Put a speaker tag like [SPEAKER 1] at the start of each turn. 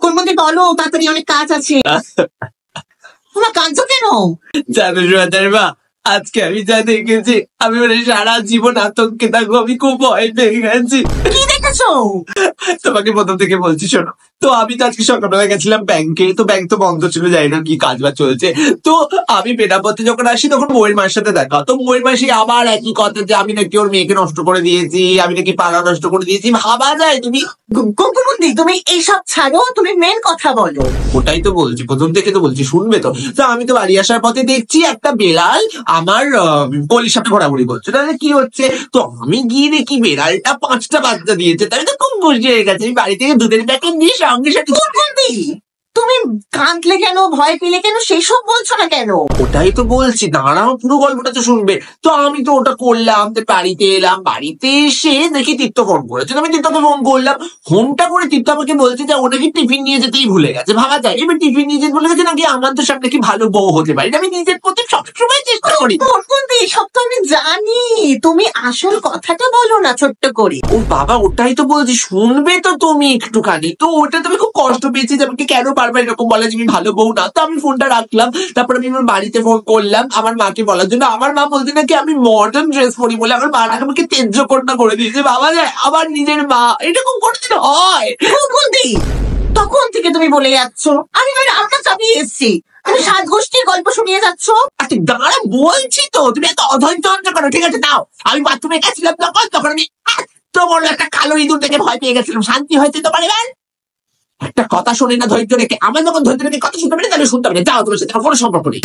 [SPEAKER 1] কোনমন্ত্রী বলো, তাড়াতাড়ি অনেক কাজ আছে। তোমরা কাঁদছো কেন?
[SPEAKER 2] জানো সুহাদের আজকে আমি যা দেখেছি, আমি মানে সারা জীবন আতঙ্কে থাকবো। আমি খুব ভয় পেয়ে গেছি।
[SPEAKER 1] কি দেখেছো?
[SPEAKER 2] তোমাকে প্রথম থেকে বলছি, শোনো। তো আমি তো আজকে সকালবেলা গেছিলাম ব্যাংকে, তো ব্যাংক তো বন্ধ ছিল, জানি না কি কাজ বাজ চলছে। তো আমি বেনাপত্তে যখন আসি তখন ময়ের মায়ের সাথে দেখা। তো ময়ের মাসি আবার একই কথা যে আমি নাকি ওর মেয়েকে নষ্ট করে দিয়েছি, আমি নাকি পাড়া নষ্ট করে দিয়েছি। ভাবা যায় তুমি?
[SPEAKER 1] কোনমন্ত্রী তুমি এইসব ছাড়ো, তুমি মেন কথা বলো।
[SPEAKER 2] ওটাই তো বলছি, প্রথম থেকে তো বলছি, শুনবে তো? তো আমি তো বাড়ি আসার পথে দেখছি একটা বেড়াল আমার কলির সাথে ঘোরাঘুরি করছে। তাহলে কি হচ্ছে? তো আমি গিয়ে দেখি বেড়ালটা 5টা বাচ্চা দিয়েছে। তাই তো খুব খুশি হয়ে গেছে। আমি বাড়ি থেকে দুধের প্যাকেট নিয়ে সঙ্গে সাথে।
[SPEAKER 1] কোনমন্ত্রী তুমি কাঁদলে কেন, ভয় পেলে কেন, সেসব বলছো না কেন?
[SPEAKER 2] ওটাই তো বলছি, দাঁড়াও, পুরো গল্পটা তো শুনবে। তো আমি তো ওটা করলাম, তো বাড়িতে এলাম। বাড়িতে এসে দেখি তীর্থ ফোন করেছে। তো আমি তীর্থকে ফোন করলাম। ফোনটা করে তীর্থ আমাকে বলছে যে ও নাকি টিফিন নিয়ে যেতেই ভুলে গেছে। ভাবা যায়? এবার টিফিন নিয়ে যেতে ভুলে গেছে নাকি আমার তো সামনে কি ভালো বউ হতে পারি। আমি নিজের প্রতি সবসময় চেষ্টা করি।
[SPEAKER 1] কোনমন্ত্রী সব তো আমি জানি, তুমি আসল কথাটা বলো না ছোট্ট করে।
[SPEAKER 2] ও বাবা, ওটাই তো বলছি, শুনবে তো তুমি একটুখানি। তো ওটা তুমি খুব কষ্ট পেয়েছি যে আমাকে কেন বারবার এরকম বলে যে আমি ভালো বউ না। তো আমি ফোনটা রাখলাম। তারপর আমি আমার বাড়িতে ফোন করলাম আমার মাকে বলার জন্য। আমার মা বলতে নাকি আমি মডার্ন ড্রেস পরি বলে আমার মা আমাকে তেজ্যকন্যা করে দিয়েছে। বাবা যায়, আমার নিজের মা এরকম করতে হয়?
[SPEAKER 1] কোনমন্ত্রী তখন থেকে তুমি বলে যাচ্ছ আমি রান্না চাপিয়ে এসছি, তুমি 7 গোষ্ঠীর গল্প শুনিয়ে যাচ্ছ।
[SPEAKER 2] আচ্ছা দাঁড়া, বলছি তো, তুমি এত অধৈর্য করো। ঠিক আছে নাও, আমি বাথরুমে গেছিলাম তখন আমি এত বড় একটা কালো ইঁদুর থেকে ভয় পেয়ে গেছিলাম। শান্তি হয়েছে তোমার এবার? একটা কথা শোনে না ধৈর্য রেখে। আমার যখন ধৈর্য রেখে কথা শুনতে পারি, তাহলে শুনতে পারি। যাও, তোমার সাথে কোনো সম্পর্ক নেই।